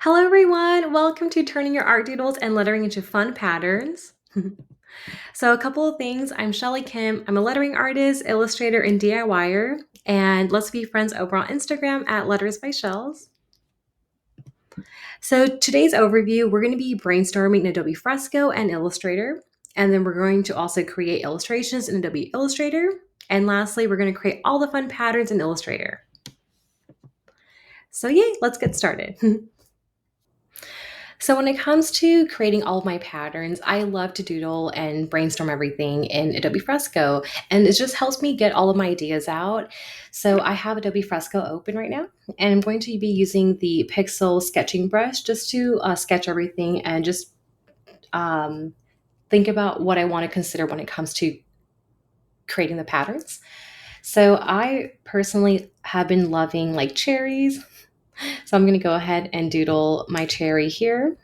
Hello everyone, welcome to turning your art doodles and lettering into fun patterns. So a couple of things, I'm Shelly Kim, I'm a lettering artist, illustrator, and DIYer, and let's be friends over on Instagram at Letters by Shells. So today's overview, we're going to be brainstorming in Adobe Fresco and Illustrator, and then we're going to also create illustrations in Adobe Illustrator, and lastly, we're going to create all the fun patterns in Illustrator. So yay, let's get started. So when it comes to creating all of my patterns, I love to doodle and brainstorm everything in Adobe Fresco, and it just helps me get all of my ideas out. So I have Adobe Fresco open right now, and I'm going to be using the Pixel sketching brush just to sketch everything and just um, think about what I want to consider when it comes to creating the patterns. So I personally have been loving like cherries. So I'm going to go ahead and doodle my cherry here.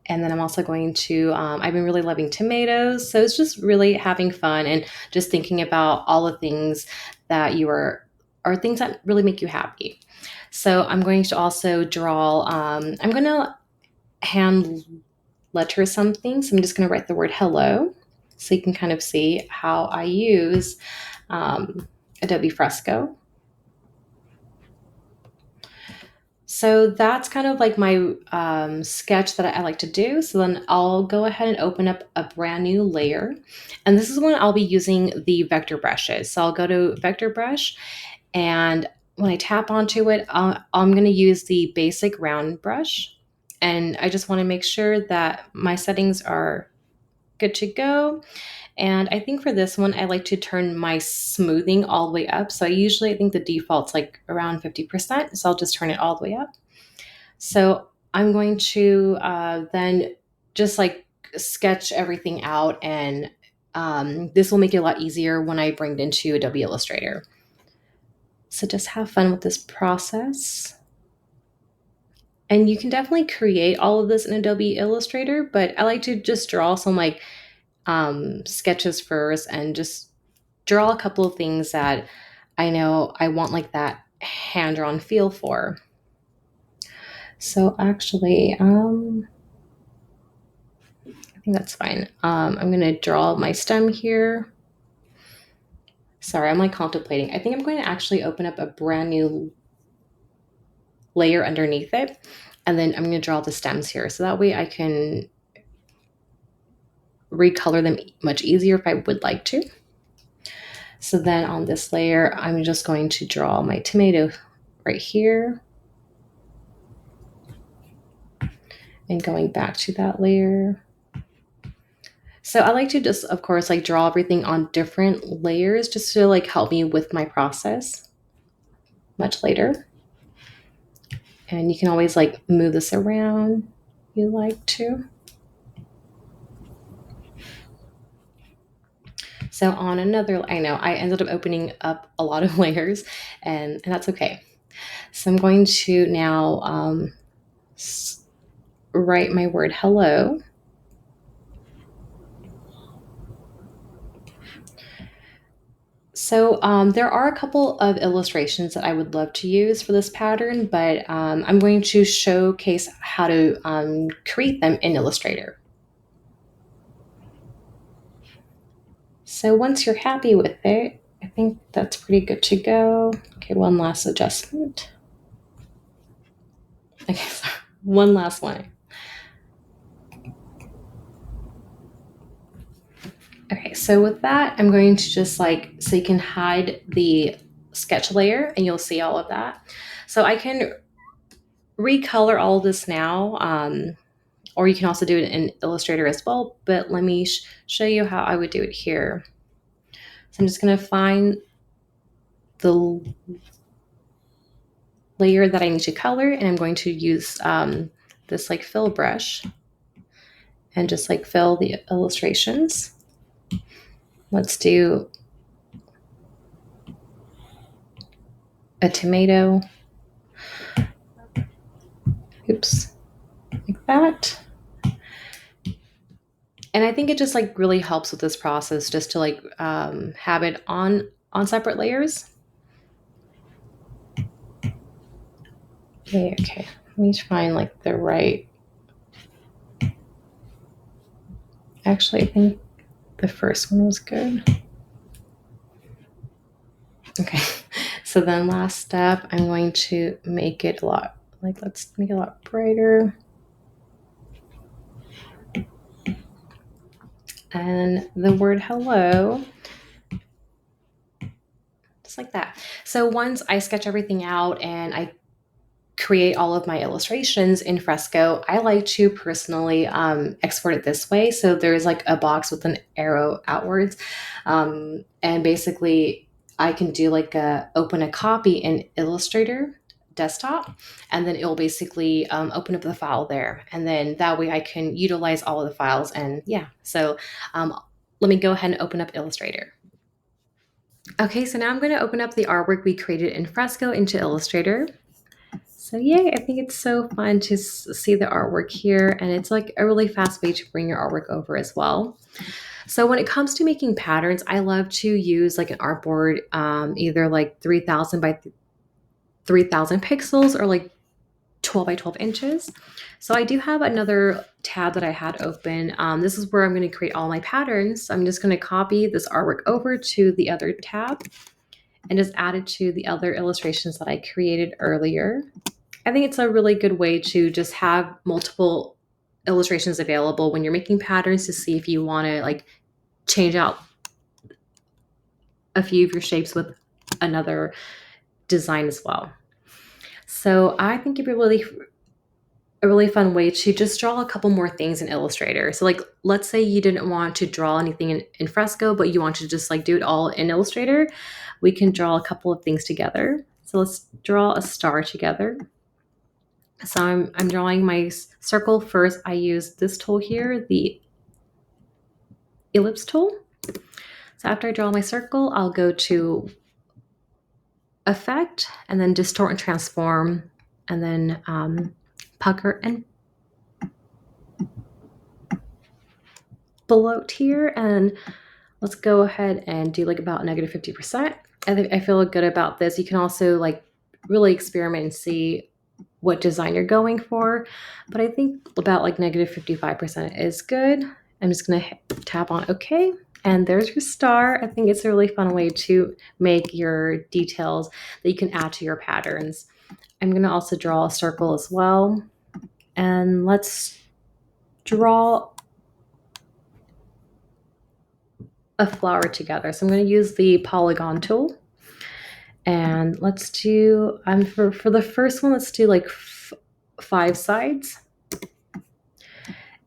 And then I'm also going to, I've been really loving tomatoes. So it's just really having fun and just thinking about all the things that are things that really make you happy. So I'm going to also draw, I'm going to hand letter something. So I'm just going to write the word hello. So you can kind of see how I use Adobe Fresco. So that's kind of like my sketch that I like to do. So then I'll go ahead and open up a brand new layer. And this is when I'll be using the vector brushes. So I'll go to vector brush, and when I tap onto it, I'm going to use the basic round brush. And I just want to make sure that my settings are good to go. And I think for this one, I like to turn my smoothing all the way up. So I think the default's like around 50%. So I'll just turn it all the way up. So I'm going to then just like sketch everything out, and this will make it a lot easier when I bring it into Adobe Illustrator. So just have fun with this process. And you can definitely create all of this in Adobe Illustrator, but I like to just draw some like sketches first and just draw a couple of things that I know I want like that hand-drawn feel for. So actually, I think that's fine. I'm going to draw my stem here. Sorry, I'm like contemplating. I think I'm going to actually open up a brand new layer underneath it, and then I'm going to draw the stems here. So that way I can recolor them much easier if I would like to. So then on this layer, I'm just going to draw my tomato right here. And going back to that layer. So I like to just, of course, like draw everything on different layers just to like help me with my process much later. And you can always like move this around if you like to. So on another, I know I ended up opening up a lot of layers, and that's okay. So I'm going to now write my word hello. So there are a couple of illustrations that I would love to use for this pattern, but I'm going to showcase how to create them in Illustrator. So once you're happy with it, I think that's pretty good to go. Okay, one last adjustment. Okay, sorry, one last one. Okay, so with that, I'm going to just like, so you can hide the sketch layer and you'll see all of that. So I can recolor all this now, or you can also do it in Illustrator as well, but let me show you how I would do it here. So I'm just going to find the layer that I need to color, and I'm going to use this like fill brush and just like fill the illustrations. Let's do a tomato. Oops, like that. And I think it just like really helps with this process just to like have it on separate layers. Okay. Let me find like the right. Actually, I think the first one was good. Okay. So then last step, I'm going to make it a lot, like let's make it a lot brighter. And the word hello, just like that. So once I sketch everything out and I create all of my illustrations in Fresco, I like to personally export it this way. So there's like a box with an arrow outwards. And basically I can do like open a copy in Illustrator desktop, and then it will basically open up the file there. And then that way I can utilize all of the files. And yeah, so um, let me go ahead and open up Illustrator. Okay, so now I'm going to open up the artwork we created in Fresco into Illustrator. So yay, I think it's so fun to see the artwork here, and it's like a really fast way to bring your artwork over as well. So when it comes to making patterns, I love to use like an artboard, either like 3000 by 3000 pixels or like 12 by 12 inches. So I do have another tab that I had open. This is where I'm going to create all my patterns. So I'm just going to copy this artwork over to the other tab and just add it to the other illustrations that I created earlier. I think it's a really good way to just have multiple illustrations available when you're making patterns to see if you want to like change out a few of your shapes with another design as well. So I think it'd be a really fun way to just draw a couple more things in Illustrator. So like let's say you didn't want to draw anything in Fresco, but you want to just like do it all in Illustrator. We can draw a couple of things together. So let's draw a star together. So I'm drawing my circle first. I use this tool here, the ellipse tool. So after I draw my circle, I'll go to Effect and then Distort and Transform, and then pucker and bloat here. And let's go ahead and do like about negative 50%. I feel good about this. You can also like really experiment and see what design you're going for. But I think about like negative 55% is good. I'm just going to tap on OK. And there's your star. I think it's a really fun way to make your details that you can add to your patterns. I'm going to also draw a circle as well. And let's draw a flower together. So I'm going to use the polygon tool. And let's do, for the first one, let's do like 5 sides.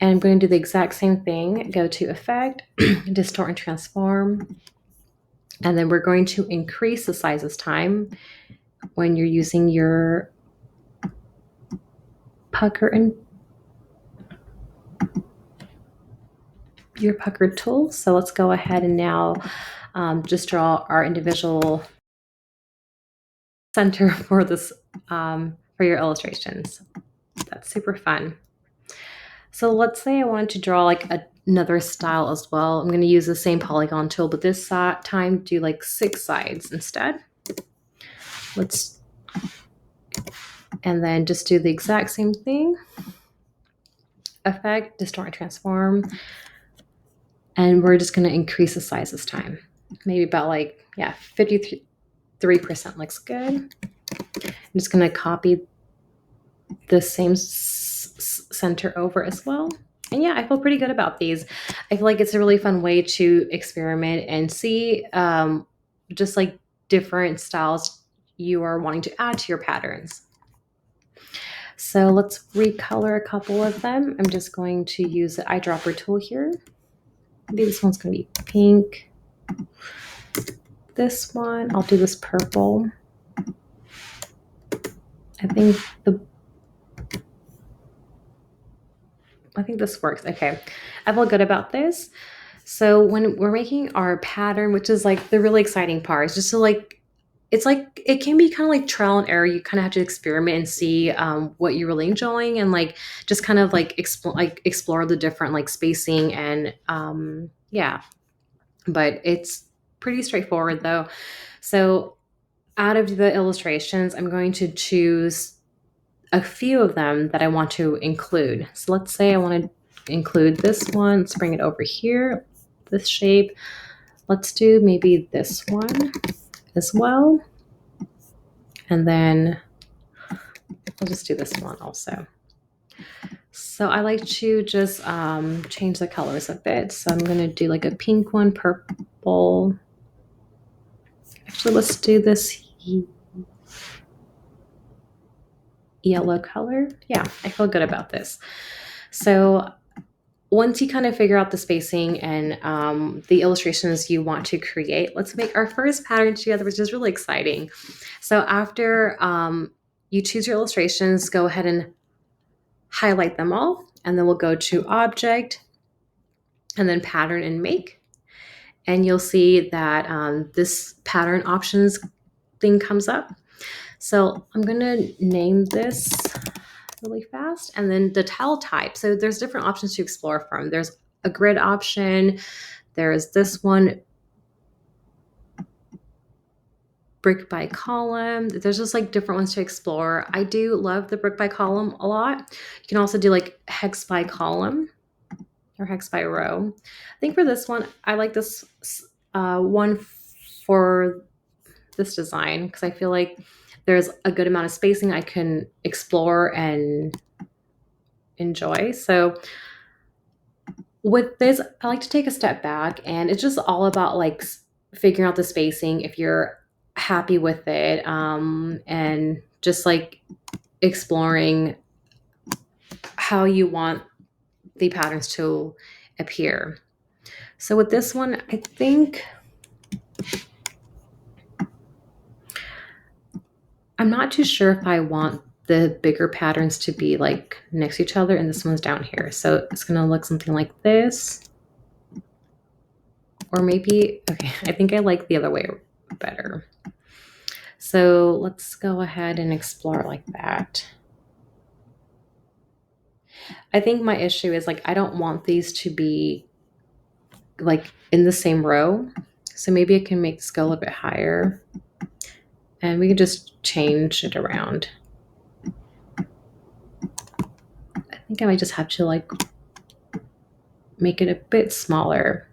And I'm going to do the exact same thing. Go to Effect, Distort and Transform. And then we're going to increase the size this time when you're using your pucker and your pucker tool. So let's go ahead and now just draw our individual center for this for your illustrations. That's super fun. So let's say I wanted to draw like another style as well. I'm going to use the same polygon tool, but this time do like 6 sides instead. And then just do the exact same thing. Effect, Distort and Transform. And we're just going to increase the size this time. Maybe about like, yeah, 53% looks good. I'm just going to copy the same center over as well. And yeah, I feel pretty good about these. I feel like it's a really fun way to experiment and see just like different styles you are wanting to add to your patterns. So let's recolor a couple of them. I'm just going to use the eyedropper tool here. Maybe this one's going to be pink. This one, I'll do this purple. I think this works. Okay, I feel good about this. So when we're making our pattern, which is like the really exciting part, is just to like, it's like, it can be kind of like trial and error. You kind of have to experiment and see what you're really enjoying, and like just kind of like explore the different like spacing and yeah. But it's pretty straightforward though. So out of the illustrations, I'm going to choose a few of them that I want to include. So let's say I want to include this one. Let's bring it over here, this shape. Let's do maybe this one as well. And then I'll just do this one also. So I like to just change the colors a bit. So I'm going to do like a pink one, purple. Actually, let's do this yellow color. Yeah, I feel good about this. So once you kind of figure out the spacing and the illustrations you want to create, let's make our first pattern together, which is really exciting. So after you choose your illustrations, go ahead and highlight them all, and then we'll go to Object, and then Pattern and Make. And you'll see that this pattern options thing comes up. So I'm going to name this really fast. And then the tile type. So there's different options to explore from. There's a grid option. There's this one, brick by column. There's just like different ones to explore. I do love the brick by column a lot. You can also do like hex by column or hex by row. I think for this one, I like this one for this design because I feel like there's a good amount of spacing I can explore and enjoy. So with this, I like to take a step back, and it's just all about like figuring out the spacing if you're happy with it, and just like exploring how you want the patterns to appear. So with this one, I think I'm not too sure if I want the bigger patterns to be like next to each other, and this one's down here. So it's gonna look something like this. Or maybe, okay, I think I like the other way better. So let's go ahead and explore like that. I think my issue is like, I don't want these to be like in the same row. So maybe I can make this go a little bit higher, and we can just change it around. I think I might just have to like make it a bit smaller.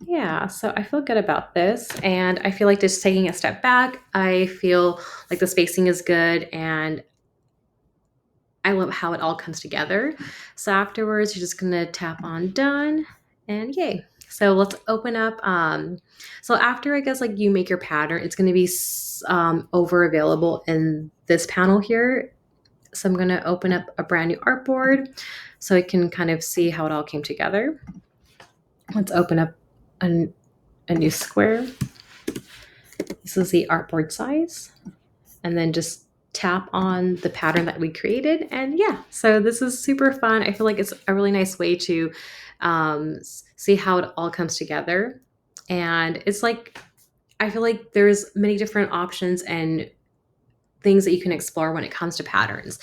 Yeah, so I feel good about this, and I feel like just taking a step back, I feel like the spacing is good, and I love how it all comes together. So afterwards, you're just gonna tap on done, and yay. So let's open up. So after I guess like you make your pattern, it's gonna be over available in this panel here. So I'm gonna open up a brand new artboard so I can kind of see how it all came together. Let's open up a new square. This is the artboard size, and then just tap on the pattern that we created. And yeah, so this is super fun. I feel like it's a really nice way to see how it all comes together. And it's like, I feel like there's many different options and things that you can explore when it comes to patterns.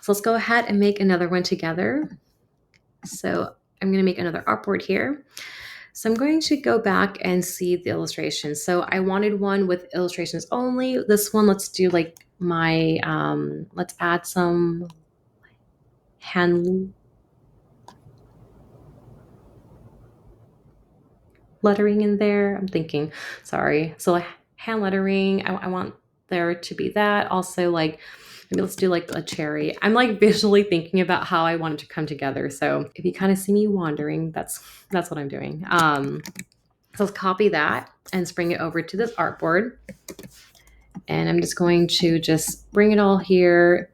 So let's go ahead and make another one together. So I'm going to make another artboard here. So I'm going to go back and see the illustrations. So I wanted one with illustrations only. This one, let's do like my, let's add some hand lettering in there. I'm thinking, sorry. So like hand lettering, I want there to be that. Also like, maybe let's do like a cherry. I'm like visually thinking about how I want it to come together. So if you kind of see me wandering, that's what I'm doing. So let's copy that and bring it over to this artboard. And I'm just going to just bring it all here.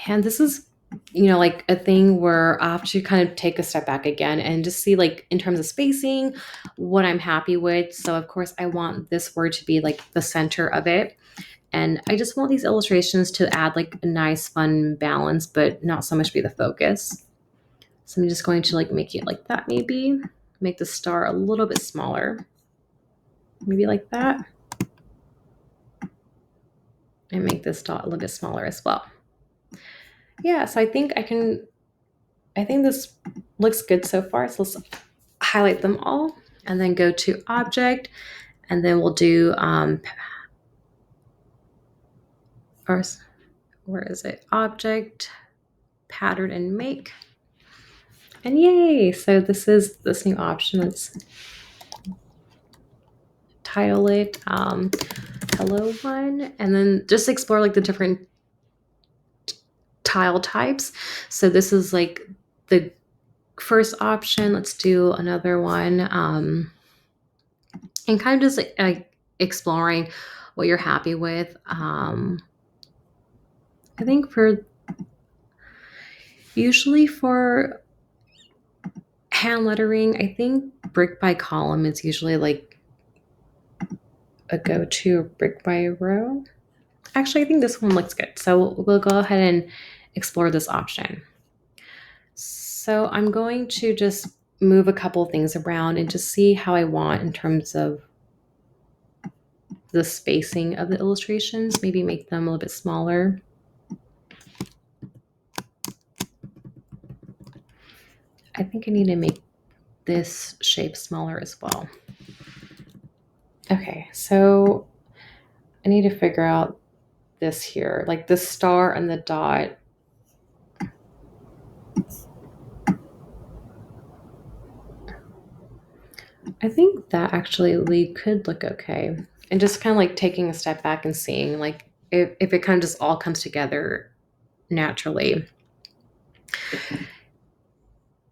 And this is, you know, like a thing where I have to kind of take a step back again and just see like in terms of spacing, what I'm happy with. So of course I want this word to be like the center of it. And I just want these illustrations to add like a nice fun balance, but not so much be the focus. So I'm just going to like make it like that maybe. Make the star a little bit smaller. Maybe like that. And make this dot a little bit smaller as well. Yeah, so I think this looks good so far. So let's highlight them all and then go to object, and then we'll do or where is it? Object, pattern, and make. And yay! So this is this new option. Let's title it Hello One, and then just explore like the different tile types. So this is like the first option. Let's do another one, and kind of just like exploring what you're happy with. I think for usually for hand lettering, I think brick by column is usually like a go-to, brick by row. Actually, I think this one looks good. So we'll go ahead and explore this option. So I'm going to just move a couple things around and just see how I want in terms of the spacing of the illustrations, maybe make them a little bit smaller. I think I need to make this shape smaller as well. Okay, so I need to figure out this here, like the star and the dot. I think that actually could look okay. And just kind of like taking a step back and seeing like if it kind of just all comes together naturally.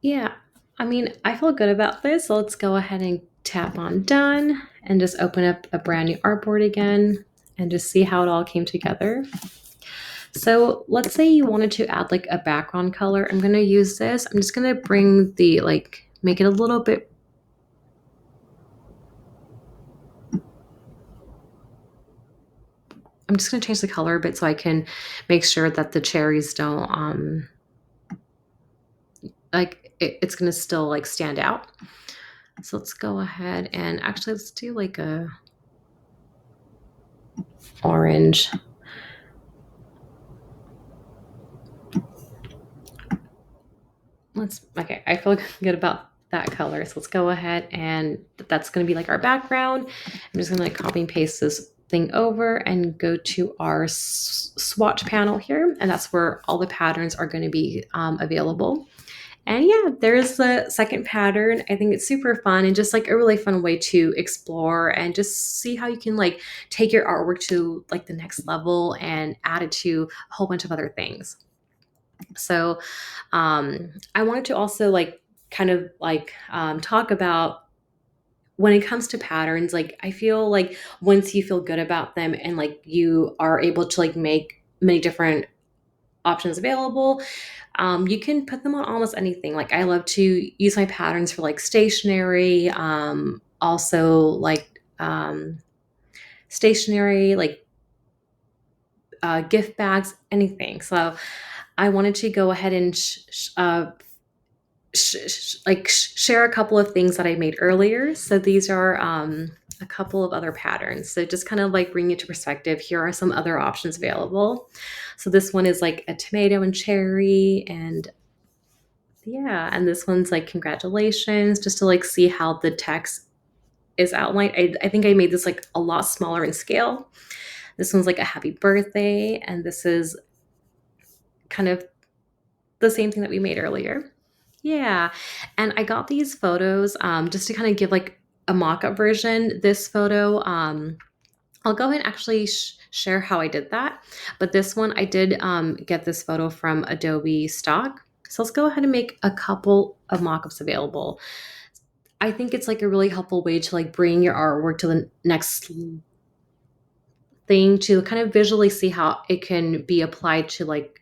Yeah, I mean, I feel good about this. So let's go ahead and tap on done and just open up a brand new artboard again and just see how it all came together. So let's say you wanted to add like a background color. I'm going to use this. I'm just going to bring the like, make it a little bit. I'm just going to change the color a bit so I can make sure that the cherries don't, like it's going to still like stand out. So let's go ahead and actually let's do like a orange. Okay, I feel good about that color. So let's go ahead and that's going to be like our background. I'm just going to like copy and paste this thing over and go to our swatch panel here. And that's where all the patterns are going to be available. And yeah, there's the second pattern. I think it's super fun and just like a really fun way to explore and just see how you can like take your artwork to like the next level and add it to a whole bunch of other things. So I wanted to also like kind of like talk about when it comes to patterns, like I feel like once you feel good about them and like you are able to like make many different options available, you can put them on almost anything. Like I love to use my patterns for like stationery, also like stationery, like gift bags, anything. So I wanted to go ahead and share a couple of things that I made earlier. So these are a couple of other patterns. So just kind of like bring it to perspective. Here are some other options available. So this one is like a tomato and cherry, and yeah, and this one's like congratulations, just to like see how the text is outlined. I think I made this like a lot smaller in scale. This one's like a happy birthday, and this is kind of the same thing that we made earlier. Yeah. And I got these photos just to kind of give like a mock-up version. This photo, I'll go ahead and actually share how I did that. But this one, I did get this photo from Adobe stock. So let's go ahead and make a couple of mock-ups available. I think it's like a really helpful way to like bring your artwork to the next thing, to kind of visually see how it can be applied to like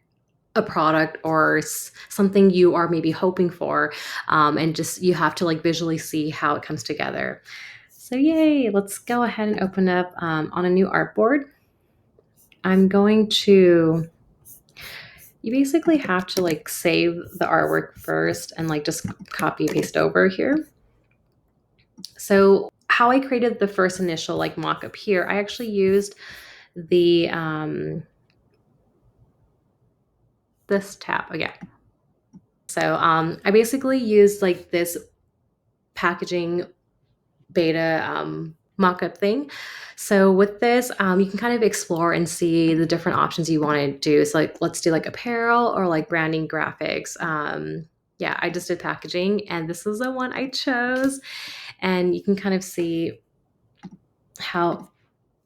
a product or something you are maybe hoping for, and just you have to like visually see how it comes together. So yay, let's go ahead and open up on a new artboard. I'm going to, you basically have to like save the artwork first and like just copy and paste over here. So how I created the first initial like mock-up here, I actually used the this tab again. So I basically used like this packaging beta mockup thing. So with this, you can kind of explore and see the different options you want to do. So like, let's do like apparel or like branding graphics. Yeah, I just did packaging and this is the one I chose. And you can kind of see how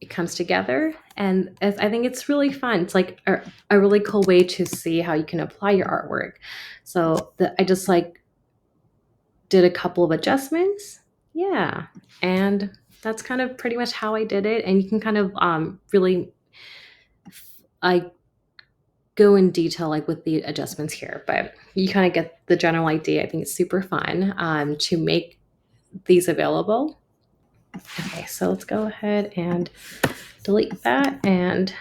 it comes together. And I think it's really fun. It's like a really cool way to see how you can apply your artwork. So I just like did a couple of adjustments. Yeah. And that's kind of pretty much how I did it. And you can kind of really like go in detail like with the adjustments here, but you kind of get the general idea. I think it's super fun to make these available. Okay, so let's go ahead and delete that and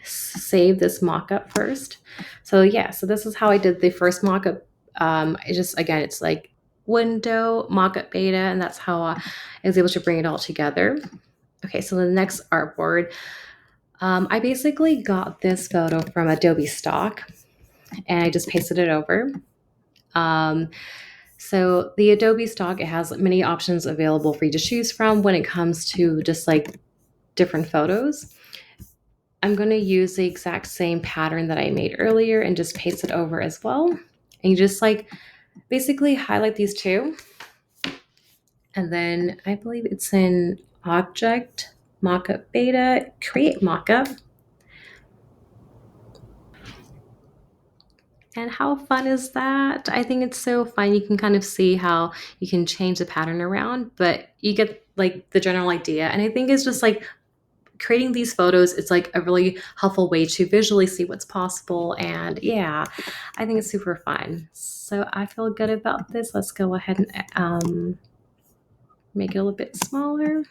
save this mockup first. So yeah, so this is how I did the first mockup. It just, again, it's like window mockup beta, and that's how I was able to bring it all together. Okay, so the next artboard, I basically got this photo from Adobe stock and I just pasted it over. Um, so the Adobe stock, it has many options available for you to choose from when it comes to just like different photos. I'm going to use the exact same pattern that I made earlier and just paste it over as well. And you just like basically highlight these two. And then I believe it's in Object, Mockup Beta, Create Mockup. And how fun is that? I think it's so fun. You can kind of see how you can change the pattern around, but you get like the general idea. And I think it's just like creating these photos, it's like a really helpful way to visually see what's possible. And yeah, I think it's super fun. So I feel good about this. Let's go ahead and make it a little bit smaller.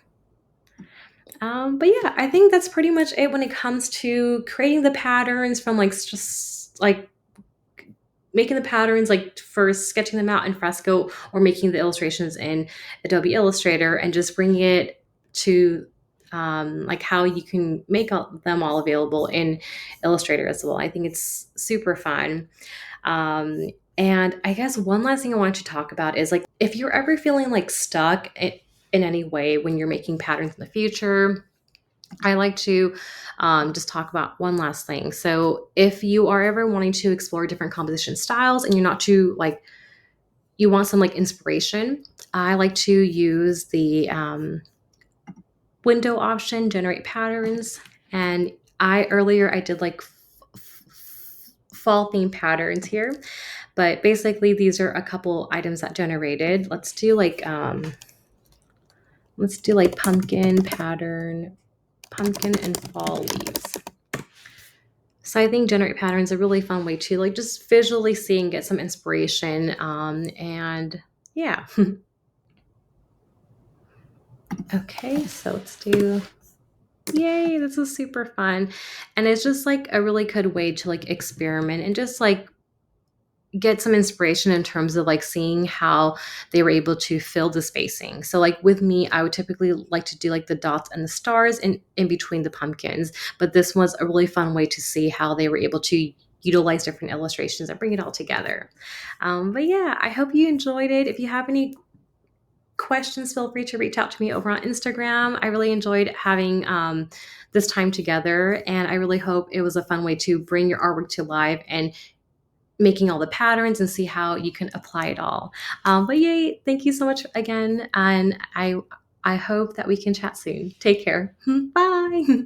But yeah, I think that's pretty much it when it comes to creating the patterns from like just like making the patterns, like first sketching them out in Fresco or making the illustrations in Adobe Illustrator and just bringing it to like how you can make them all available in Illustrator as well. I think it's super fun. And I guess one last thing I wanted to talk about is like if you're ever feeling like stuck in any way when you're making patterns in the future, I like to just talk about one last thing. So, if you are ever wanting to explore different composition styles and you're not too like, you want some like inspiration, I like to use the window option, generate patterns. And I did like fall theme patterns here, but basically these are a couple items that generated. Let's do like pumpkin pattern, pumpkin and fall leaves. So I think generate patterns are a really fun way to like just visually see and get some inspiration. And yeah. Okay, so let's do, yay, this is super fun. And it's just like a really good way to like experiment and just like get some inspiration in terms of like seeing how they were able to fill the spacing. So like with me, I would typically like to do like the dots and the stars in between the pumpkins, but this was a really fun way to see how they were able to utilize different illustrations and bring it all together. But yeah, I hope you enjoyed it. If you have any questions, feel free to reach out to me over on Instagram. I really enjoyed having this time together, and I really hope it was a fun way to bring your artwork to life and making all the patterns and see how you can apply it all. But yay, thank you so much again. And I hope that we can chat soon. Take care. Bye.